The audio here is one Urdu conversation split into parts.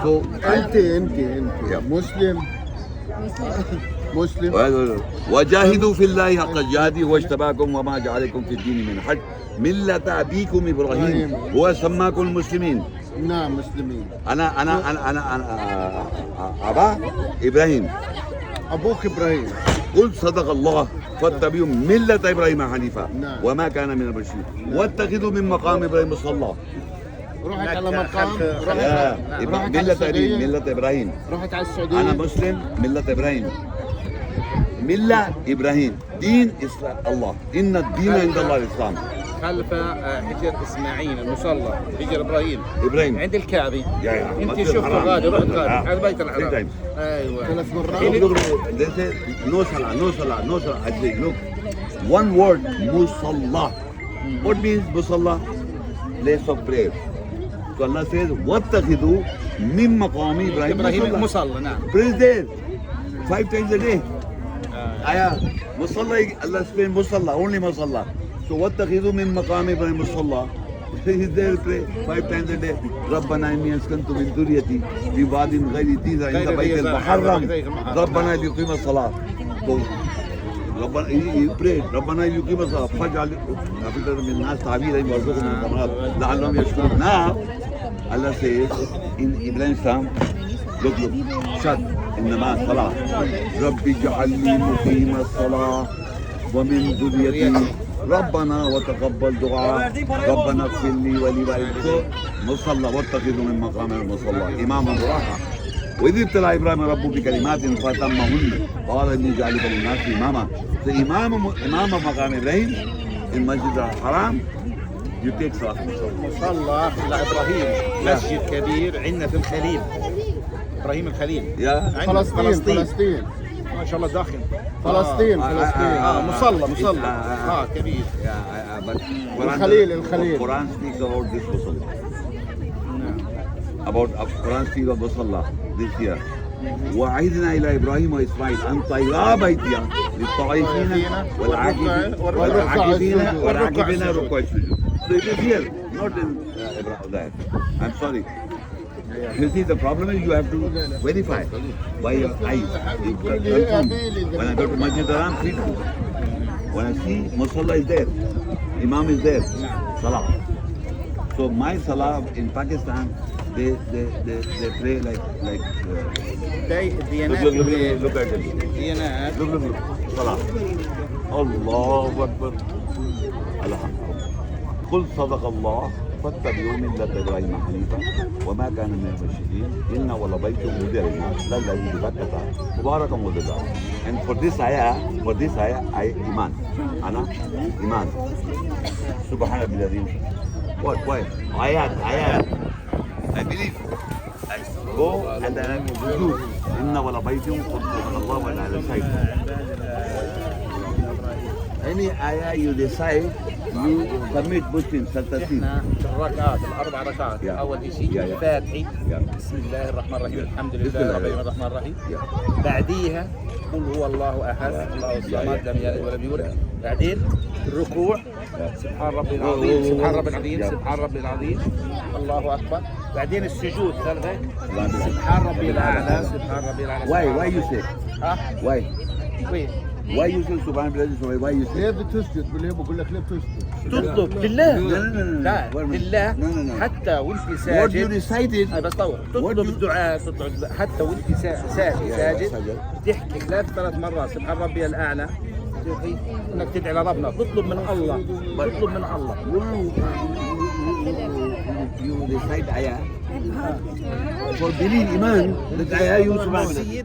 So انت مسلم مسلم. وجاهدوا في الله حق جهاده واجتباكم وما جعلكم في الدين من حرج ملة أبيكم إبراهيم هو سماكم المسلمين. نعم مسلمين. أنا أبا إبراهيم ابوك ابراهيم. قل صدق الله فاتبعوا ملة إبراهيم حنيفا نعم. وما كان من المشركين واتخذوا من مقام إبراهيم مصلى. رحت على مقام ملة إبراهيم. رحت على السعودية. أنا مسلم ملة إبراهيم. ملة إبراهيم دين إسلام الله إن الدين عند الله الإسلام. خلف حجر اسماعيل المصلى حجر ابراهيم عند الكعبه. انت شفت غادي رحت غادي هذا بيت الحرام. ايوه 3 مرات. No salah. I say look, one word musalla. What means musalla? Place of prayer. So Allah says واتخذوا من مقام إبراهيم مصلى. نعم. Praise there 5 times a day. مصلى Allah says musalla only musalla. So واتخذوا من مقام إبراهيم مصلى. He's there pray 5 times a day. ربنا إني أسكنت من ذريتي بواد غير ذي زرع عند بيت المحرم ربنا ليقيم الصلاة. So ربنا pray ربنا ليقيم الصلاة فاجعل أفئدة من الناس تعبيرا وارزقهم من الثمرات لعلهم يشكرون. Now Allah says in Ibrahim's time, look, shut إنما صلاة ربي اجعلني مقيم الصلاة ومن ذريتي ربنا وتقبل دعاء ربنا اغفر لي ولوالدي. مصلى واتخذوا من مقام المصلى إماما راحة. وإذ ابتلى إبراهيم ربه بكلمات فأتمهن قال إني جعلك للناس إماما. إمام مقام إبراهيم المسجد الحرام you take صلاة مصلى لإبراهيم مسجد كبير عندنا في الخليل إبراهيم الخليل. فلسطين ما شاء الله داخل فلسطين مصلى كبير. الخليل. Quran speaks about this musalla. About Quran speaks of musalla this year. وعهدنا إلى إبراهيم وإسماعيل أن طيرا بيتي للطائفين والعاكفين ركوع السجود. So it is here, not in that. I'm sorry. You see, the problem is you have to verify by your eyes. You confirm. When I go to Masjid Haram, see that. When I see Musalla is there, Imam is there, Salah. So my Salah in Pakistan, they pray like look at it. Look. Salah. Allahu Akbar. Alhamdulillah. قل صدق الله فاتبعوا ملة إبراهيم حنيفا وما كان من المشركين إن ولا بيت وضع للناس للذي ببكة مباركا وطيبا. And for this ayah I iman. أنا iman. سبحان ربي العظيم. What? Why? Ayat. I believe. I go and then I do. إن ولا بيت قل سبحان الله ولا على السيد. Any ayah you decide, you commit Muslims الترتيب. الركعات الأربع ركعات أول شيء فاتحي بسم الله الرحمن الرحيم الحمد لله رب الرحمن الرحيم. بعديها قل هو الله أحد الله الصمد لم يلد ولم يولد. بعدين الركوع سبحان ربي العظيم سبحان ربي العظيم سبحان ربي العظيم الله أكبر. بعدين السجود ثلاثة سبحان ربي الأعلى سبحان ربي الأعلى. Why you say? Why? Why you say سبحان الله العظيم? Why you say? ليه بتسجد؟ بقول لك ليه بتسجد؟ تطلب لله. لا لله حتى وانت ساجد. What you recited. بس طور تطلب الدعاء تطلب حتى وانت ساجد تحكي 3 مرات سبحان ربي الأعلى. انك تدعي لربنا تطلب من الله You recite ayah for believe iman that ayah you subhanahu.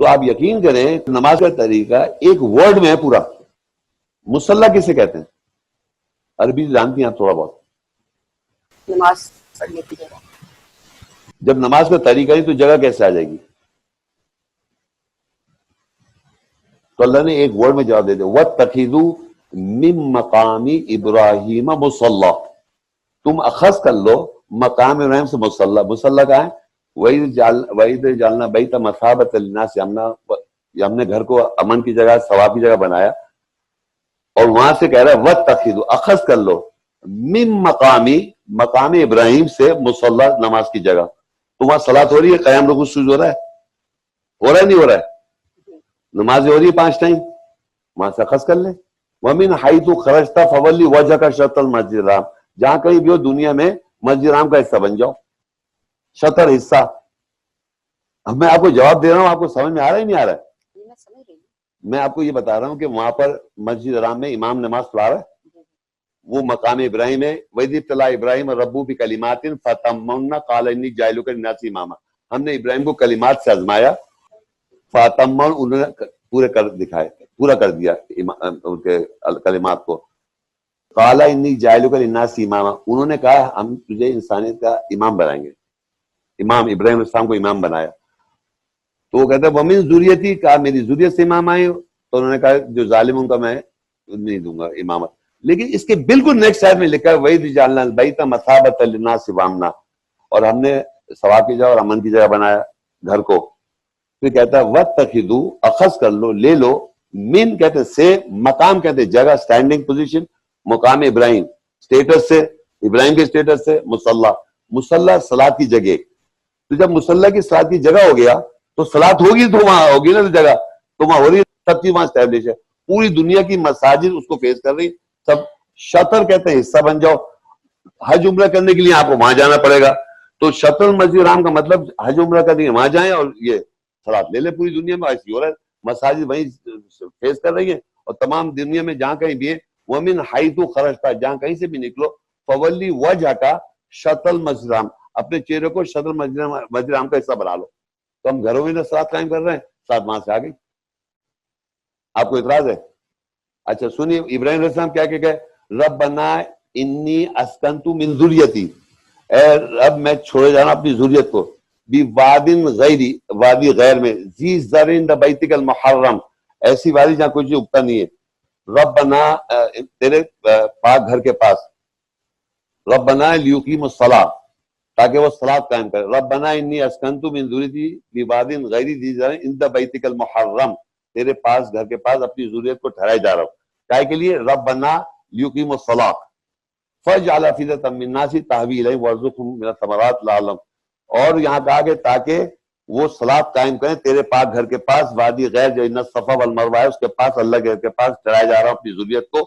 تو آپ یقین کریں نماز کا طریقہ ایک ورڈ میں ہے پورا. مصلی کسے کہتے ہیں؟ عربی جانتی ہیں آپ تھوڑا بہت؟ نماز پڑھنے کی جگہ. جب نماز کا طریقہ نہیں تو جگہ کیسے آ جائے گی؟ تو اللہ نے ایک ورڈ میں جواب دے دیا وَاتَّخِذُوا مِن مَقَامِ إِبْرَاهِيمَ مُصَلَّى. تم اخذ کر لو مقام ابراہیم سے مصلی. مصلی کہاں ہے؟ وَإِذْ جَعَلْنَا بَيْتَ مَثَابَةً لِلنَّاسِ. ہم نے گھر کو امن کی جگہ ثواب کی جگہ بنایا. اور وہاں سے کہہ رہا ہے وَاتَّخِذُوا اخذ کر لو من مقام ابراہیم سے مصلی نماز کی جگہ. تو وہاں صلاۃ ہو رہی ہے، قیام رکوع سجود ہو رہا ہے نہیں ہو رہا ہے؟ نمازیں ہو رہی ہے 5 ٹائم، وہاں سے اخذ کر لیں. وَمِنْ حَيْثُ خَرَجْتَ فَوَلِّ وَجْهَكَ شَطْرَ الْمَسْجِدِ الْحَرَامِ. جہاں کہیں بھی ہو دنیا میں مسجد حرام کا حصہ بن جاؤ. شطر حصہ. اب میں آپ کو جواب دے رہا ہوں، آپ کو سمجھ میں آ رہا ہے نہیں آ رہا ہے؟ میں سمجھ رہی ہوں. میں آپ کو یہ بتا رہا ہوں کہ وہاں پر مسجد حرام میں امام نماز پڑھا رہا ہے، وہ مقام ابراہیم ہے. وَإِذِ ابْتَلَىٰ إِبْرَاهِيمَ رَبُّهُ بِكَلِمَاتٍ فَأَتَمَّهُنَّ قَالَ إِنِّي جَاعِلُكَ لِلنَّاسِ إِمَامًا. ہم نے ابراہیم کو کلمات سے آزمایا، فَأَتَمَّهُنَّ انہوں نے پورے کر دکھائے، پورا کر دیا ان کے کلمات کو. قَالَ إِنِّي جَاعِلُكَ لِلنَّاسِ إِمَامًا. انہوں نے کہا ہم تجھے انسانیت کا امام بنائیں گے. امام ابراہیم السلام کو امام بنایا. تو وہ کہتا ہے وَمِن ذُرِّيَّتِي، کہا میری ذریت سے امام آئے. تو انہوں نے کہا جو ظالم ان کا میں نہیں دوں گا امامت. لیکن اس کے بالکل نیکسٹ آیت میں لکھا ہے وَإِذْ جَعَلْنَا الْبَيْتَ مَثَابَةً لِلنَّاسِ وَأَمْنًا. اور ہم نے ثواب کی جگہ اور امن کی جگہ بنایا گھر کو. پھر کہتا ہے وَاتَّخِذُوا اخذ کر لو، لے لو. من کہتے سے، مقام کہتے جگہ، اسٹینڈنگ پوزیشن. مقام ابراہیم اسٹیٹس سے، ابراہیم کے اسٹیٹس سے مصلی. مصلی صلاۃ کی جگہ. تو جب مصلی کی صلاۃ کی جگہ ہو گیا تو صلاۃ ہوگی تو وہاں ہوگی نا جگہ، تو وہاں ہو رہی ہے، تب چیز وہاں اسٹیبلش ہے. پوری دنیا کی مساجد اس کو فیس کر رہی. سب شطر کہتے ہیں حصہ بن جاؤ. حج عمرہ کرنے کے لیے آپ کو وہاں جانا پڑے گا. تو شطر مسجد حرام کا مطلب حج عمرہ کرنے کے وہاں جائیں اور یہ صلاۃ لے لیں. پوری دنیا میں ایسی ہو رہا ہے، مساجد وہیں فیس کر رہی ہیں. اور تمام دنیا میں جہاں کہیں بھی ہے وَمِنْ حَيْثُ خَرَجْتَ، جہاں کہیں سے بھی نکلو فَوَلِّ وَجْهَكَ شَطْرَ الْمَسْجِدِ الْحَرَامِ، اپنے چہرے کو شطر مسجد حرام کا حصہ بنا لو. تو ہم گھروں میں صلاۃ قائم کر رہے ہیں، صلاۃ وہاں سے آ گئی. آپ کو اعتراض ہے؟ اچھا سنیے ابراہیم علیہ السلام کیا کہ ربنا انی اسکنت من ذریتی، اے رب میں چھوڑے جانا اپنی ذریت کو، بواد غیری، وادی غیر میں، ذی زرع عند بیتک المحرم، ایسی وادی جہاں کچھ اگتا نہیں ہے. ربنا تیرے پاک گھر کے پاس. ربنا لیقیم الصلاۃ، تاکہ وہ صلاۃ قائم کرے. ربنا انی اسکنت من ذریتی بواد غیری ذی زرع عند بیتک المحرم، تیرے پاس گھر کے پاس اپنی ذریت کو ٹھہرائے جا رہا ہوں. کائے کے لیے؟ ربنا لیقیم الصلاۃ فاجعل افئدۃ من الناس تہوی الیہم وارزقھم من الثمرات لعلہم. اور یہاں کہا کہ تاکہ وہ صلاۃ قائم کریں تیرے پاک گھر کے پاس، وادی غیر جو ان الصفا والمروہ ہے اس کے پاس، اللہ کے گھر کے پاس ٹھہرائے جا رہا ہوں اپنی ذریت کو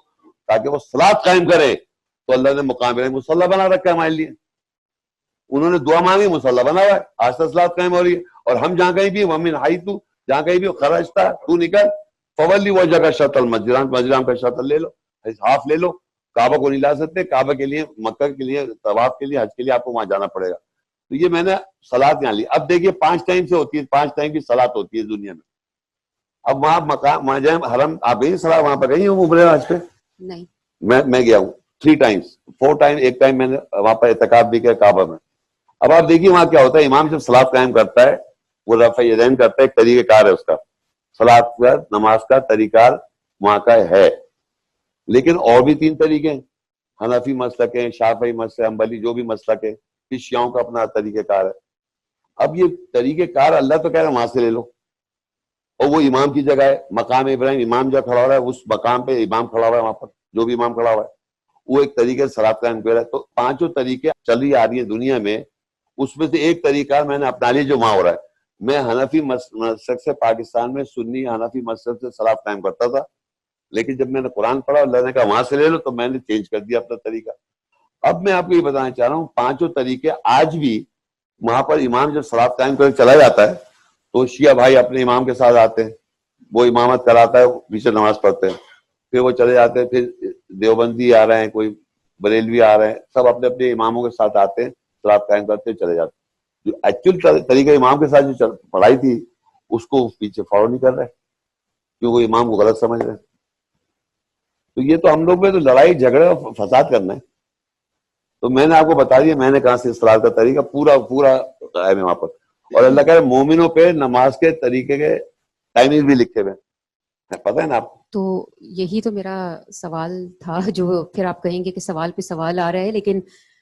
تاکہ وہ صلاۃ قائم کرے. تو اللہ نے مقام ابراہیم مصلی بنا رکھا ہے ہمارے لیے. انہوں نے دعا مانگی، مصلی بنا ہوا ہے، آج تک صلاۃ قائم ہو رہی ہے. اور ہم جہاں کہیں بھی وَمِنْ حَيْثُ، جہاں کہیں بھی خرجتا، تو نکل، فولی وجهك شطر المسجد الحرام کا شطر لے لو، ہاف لے لو. کعبہ کو نہیں لا سکتے، کعبہ کے لیے، مکہ کے لیے، طواف کے لیے، حج کے لیے آپ کو وہاں جانا پڑے گا. تو یہ میں نے صلاۃ یہاں لی. اب دیکھیے 5 ٹائم سے ہوتی ہے، 5 ٹائم کی صلاۃ ہوتی ہے دنیا میں. اب وہاں مقام وہاں جائیں حرم، آپ گئی صلاح وہاں پہ گئی ہوں عمرے حج پہ؟ نہیں. میں گیا ہوں 3 ٹائمز، 4 ٹائم. ایک ٹائم میں نے وہاں پر اعتکاف بھی کیا کعبہ میں. اب آپ دیکھیے وہاں کیا ہوتا ہے، امام جب صلاۃ قائم کرتا ہے وہ رفع یدین کرتا ہے، ایک طریقہ کار ہے اس کا، صلاۃ کا نماز کا طریقہ کار وہاں کا ہے. لیکن اور بھی 3 طریقے ہیں، حنفی مسلک ہے، شافعی مسلک، حنبلی، جو بھی مسلک ہے، پھر شیعوں کا اپنا طریقہ کار ہے. اب یہ طریقہ کار اللہ تو کہہ رہا ہے وہاں سے لے لو، اور وہ امام کی جگہ ہے. مقام ابراہیم امام جہاں کھڑا ہو رہا ہے اس مقام پہ امام کھڑا ہوا ہے، وہاں پر جو بھی امام کھڑا ہوا ہے وہ ایک طریقے سے صلاۃ قائم کر رہا ہے. تو 5 طریقے چلی آ رہی ہیں دنیا میں، اس میں سے ایک طریقہ میں نے اپنا لیا جو وہاں ہو رہا ہے. میں حنفی مسلک سے، پاکستان میں سنی حنفی مسلک سے صلاۃ قائم کرتا تھا، لیکن جب میں نے قرآن پڑھا اللہ نے کہا وہاں سے لے لو تو میں نے چینج کر دیا اپنا طریقہ. اب میں آپ کو یہ بتانا چاہ رہا ہوں 5 طریقے آج بھی وہاں پر امام جب صلاۃ قائم کر چلا جاتا ہے تو شیعہ بھائی اپنے امام کے ساتھ آتے ہیں، وہ امامت کراتا ہے، پیچھے نماز پڑھتے ہیں، پھر وہ چلے جاتے ہیں. پھر دیوبندی آ رہے ہیں، کوئی بریلوی آ رہے ہیں، سب اپنے اپنے اماموں کے ساتھ آتے ہیں، صلاۃ قائم کرتے چلے جاتے ہیں. جو ایکچوئل طریقہ امام کے ساتھ جو پڑھائی تھی اس کو پیچھے فالو نہیں کر رہے کیونکہ امام کو غلط سمجھ رہے ہیں. تو یہ تو ہم لوگ میں تو لڑائی جھگڑے اور فساد کرنا ہے. تو میں نے آپ کو بتا دیا میں نے کہاں سے صلاۃ کا طریقہ پورا قائم ہے وہاں پر. اور اللہ کہہ رہے مومنوں پہ نماز کے طریقے کے ٹائمنگ بھی لکھے ہوئے ہیں, پتہ ہے نا آپ کو. تو یہی تو میرا سوال تھا, جو پھر آپ کہیں گے کہ سوال پہ سوال آ رہا ہے, لیکن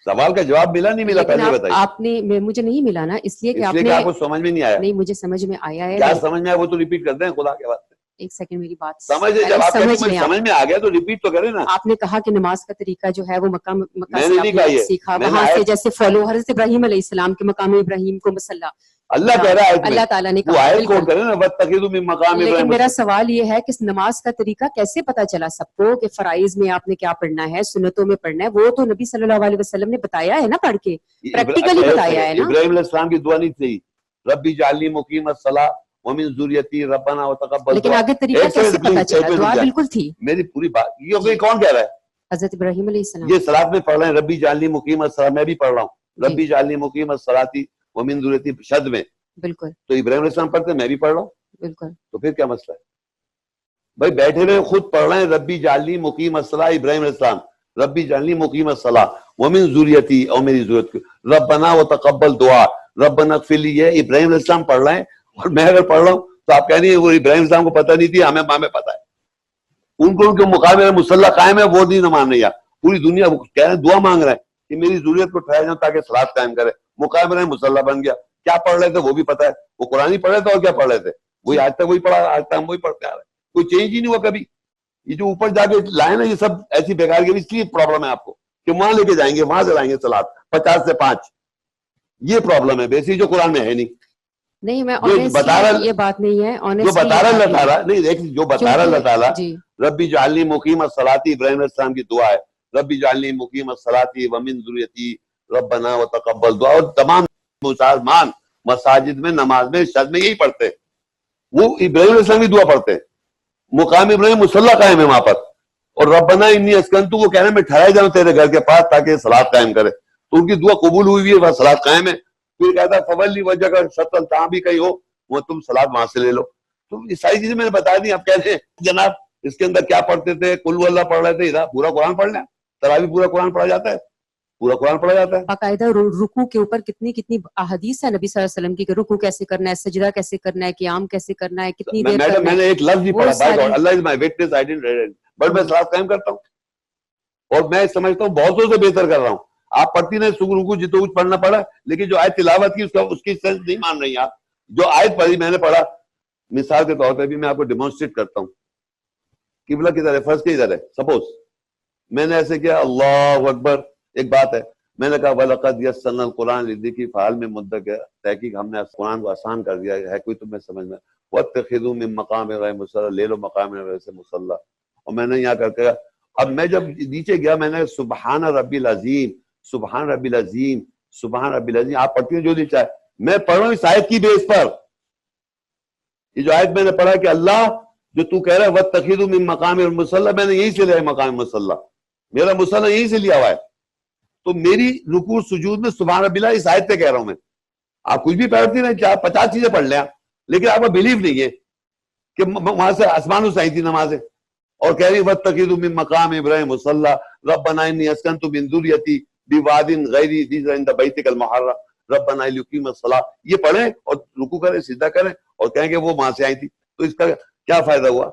سوال کا جواب ملا نہیں ملا پہلے بتائیے. آپ نے مجھے نہیں ملا نا, اس لیے کہ آپ کو سمجھ میں نہیں آیا. نہیں, مجھے سمجھ میں آیا ہے. کیا سمجھ میں آیا وہ تو ریپیٹ کر دیں خدا کے واسطے. ایک سیکنڈ میری بات سمجھ میں آ گیا تو ریپیٹ تو کریں نا. آپ نے کہا کہ نماز کا طریقہ جو ہے وہ مکہ میں نے نہیں کہا یہ سیکھا, وہاں سے جیسے فالو حضرت ابراہیم علیہ السلام کے مقام ابراہیم کو مصلی اللہ کہہ رہا ہے, اللہ تعالیٰ نے وہ کہا. آیت کوٹ کریں نا وَاتَّخِذُوا مِن مَقَامِ لیکن ابراہیم. میرا سوال یہ ہے کہ نماز کا طریقہ کیسے پتا چلا سب کو کہ فرائض میں آپ نے کیا پڑھنا ہے, سنتوں میں پڑھنا ہے, وہ تو نبی صلی اللہ علیہ وسلم نے بتایا ہے نا, پڑھ کے پریکٹیکلی بتایا ہے نا. ابراہیم علیہ السلام کی دعا نہیں تھی ربی اجعلنی مقیم الصلاۃ ومن ذریتی ربنا وتقبل. لیکن آگے طریقہ کیسے پتا چلا؟ دعا بالکل تھی. میری پوری بات یہ کون کہہ رہا ہے؟ حضرت ابراہیم علیہ السلام. یہ صلاۃ میں پڑھ رہے ہیں ربی اجعلنی مقیم الصلاۃ, میں بھی پڑھ رہا ہوں ربی اجعلنی مقیم الصلاۃ ومن ذریتی شد میں. بالکل. تو ابراہیم علیہ السلام پڑھتے ہیں, میں بھی پڑھ رہا ہوں. بالکل. تو پھر کیا مسئلہ ہے بھائی؟ بیٹھے ہوئے خود پڑھ رہے ہیں ربی اجعلنی مقیم الصلاۃ ابراہیم علیہ السلام, ربی اجعلنی مقیم الصلاۃ ومن ذریتی, اور میری ضرورت ربنا وتقبل دعا ربنا اغفر لی. یہ ابراہیم علیہ السلام پڑھ رہے ہیں اور میں اگر پڑھ رہا ہوں تو آپ کہہ رہی ہیں وہ ابراہیم السلام کو پتہ نہیں تھی, ہمیں پتہ ہے. ان کو ان کے مقام مصلی قائم ہے وہ نہیں مان رہی. پوری دنیا کہہ رہے ہیں دعا مانگ رہے ہیں کہ میری ضرورت کو ٹھہر جاؤں تاکہ صلاۃ قائم کرے. مقام رہے مصلی بن گیا. کیا پڑھ رہے تھے وہ بھی پتہ ہے, وہ قرآن ہی پڑھ رہے تھے اور کیا پڑھ رہے تھے وہی آج تک وہی پڑھا, آج تک ہم وہی پڑھتے آ رہے ہیں, کوئی چینج ہی نہیں ہوا کبھی. یہ جو اوپر جا کے لائے نا یہ سب ایسی بیکار کی, اس لیے پرابلم ہے آپ کو کہ وہاں لے کے جائیں گے, وہاں سے لائیں گے صلاۃ 50 سے 5. یہ پرابلم ہے بیسی جو قرآن میں ہے نہیں. نہیں میں یہ بات نہیں ہے جو بتا رہا اللہ تعالیٰ, نہیں دیکھ جو بتا رہا اللہ تعالیٰ ربی اجعلنی مقیم الصلاۃ, ابراہیم علیہ السلام کی دعا ہے ربی اجعلنی مقیم الصلاۃ ومن ذریتی ربنا وتقبل دعا. اور تمام مسلمان مساجد میں نماز میں شد میں یہی پڑھتے ہیں, وہ ابراہیم علیہ السلام کی دعا پڑھتے ہیں. مقام ابراہیم مصلی قائم ہے وہاں پر, اور ربنا انی اسکنت وہ کہہ رہے ہیں میں ٹھہرا جاؤں تیرے گھر کے پاس تاکہ صلاۃ قائم کرے. تو ان کی دعا قبول ہوئی ہے, وہاں صلاۃ قائم ہے. پھر کہتا ہے فولی وجہ کا شطر جہاں بھی کہیں ہو وہ تم صلاۃ وہاں سے لے لو. تو یہ ساری چیزیں میں نے بتا دی. آپ کہتے ہیں جناب اس کے اندر کیا پڑھتے تھے, قل هو اللہ پڑھ رہے تھے, ادھر پورا قرآن پڑھ لیں. تراویح پورا قرآن پڑھا جاتا ہے, پورا قرآن پڑھا جاتا ہے. باقاعدہ رکوع کے اوپر کتنی احادیث ہے نبی صلی اللہ علیہ وسلم کی کہ رکوع کیسے کرنا ہے, سجدہ کیسے کرنا ہے, قیام کیسے کرنا ہے, کتنی دیر کرنا ہے. میں نے ایک لفظ بھی پڑھا by God, Allah is my witness, I didn't read, but میں صلاۃ قائم کرتا ہوں اور میں سمجھتا ہوں بہتوں سے بہتر کر رہا ہوں. آپ پڑھتی نہیں رکوع جتنا کچھ پڑھنا پڑا, لیکن جو آیت تلاوت کی اس کی سینس نہیں مان رہی آپ. جو آیت پڑھی میں نے پڑھا, مثال کے طور پہ بھی میں آپ کو ڈیمونسٹریٹ کرتا ہوں. قبلہ کدھر ہے, فرض کدھر ہے. سپوز میں نے ایسے کیا اللہ اکبر, ایک بات ہے, میں نے کہا وَلَقَدْ يَسَّرْنَا الْقُرْآنَ لِلذِّكْرِ فَهَلْ مِن مُدَّكِرٍ, تحقیق ہم نے قرآن کو آسان کر دیا ہے, کوئی تمہیں سمجھ میں. وَاتَّخِذُوا مِن مَقَامِ ابراہیم مصلی, لے لو مقام ابراہیم سے مصلی. اور میں نے یہاں کر کے اب میں جب نیچے گیا میں نے سبحان ربی العظیم, سبحان ربی العظیم, سبحان ربی العظیم. آپ پڑھتی ہیں جو نیچے ہے, میں پڑھ رہا ہوں اس آیت کی بیس پر. یہ جو آیت میں نے پڑھا کہ اللہ جو تو کہہ رہا ہے وَاتَّخِذُوا مِن مَقَامِ مصلی, میں نے یہیں سے لیا ہے مقام مصلی, میرا مصلی یہیں سے لیا ہوا ہے. تو میری رکوع سجود میں سبحان ربی اللہ اس آیت پہ کہہ رہا ہوں میں. آپ کچھ بھی پڑھتی رہے, 50 چیزیں پڑھ لیں, لیکن آپ کو بلیو نہیں ہے کہ وہاں سے آسمان سے آئی تھی نمازیں, اور کہہ رہی وَاتَّخِذُوا مِن مَقَامِ ابراہیم مصلی رَبَّنَا إِنِّي أَسْكَنْتُ مِن ذُرِّيَّتِي بِوَادٍ غَيْرِ ذِي زَرْعٍ عِندَ بَيْتِكَ الْمُحَرَّمِ رَبَّنَا لِيُقِيمُوا الصَّلَاةَ. یہ پڑھیں اور رکوع کریں, سجدہ کریں اور کہیں کہ وہ وہاں سے آئی تھی. تو اس کا کیا فائدہ ہوا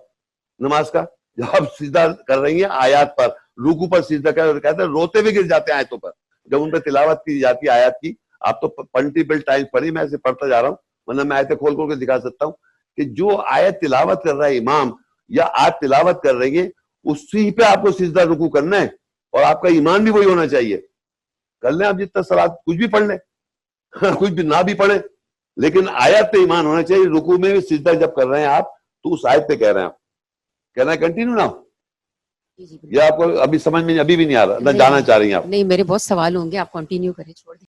نماز کا؟ جب آپ سجدہ کر رہی ہیں آیات پر, رکوع پر سجدہ کر, اور کہتے ہیں روتے ہوئے گر جاتے ہیں آیتوں پر جب ان پہ تلاوت کی جاتی ہے آیات کی. آپ تو ملٹیپل ٹائمز پڑھی, میں ایسے پڑھتا جا رہا ہوں, ورنہ میں آیتیں کھول کھول کے دکھا سکتا ہوں کہ جو آیت تلاوت کر رہا ہے امام یا آپ تلاوت کر رہی ہیں اسی پہ آپ کو سجدہ رکوع کرنا ہے, اور آپ کا ایمان بھی وہی ہونا چاہیے. کر لیں آپ جتنا صلاۃ کچھ بھی پڑھ لیں, کچھ بھی نہ بھی پڑھیں, لیکن آیت پہ ایمان ہونا چاہیے. رکوع میں سجدہ جب کر رہے ہیں آپ تو اس آیت پہ کہہ رہے ہیں. آپ کہنا ہے کنٹینیو نا, یہ آپ کو ابھی سمجھ میں ابھی بھی نہیں آ رہا, نہ جانا چاہ رہی ہیں آپ؟ نہیں, میرے بہت سوال ہوں گے, آپ کنٹینیو کریں, چھوڑ دیں.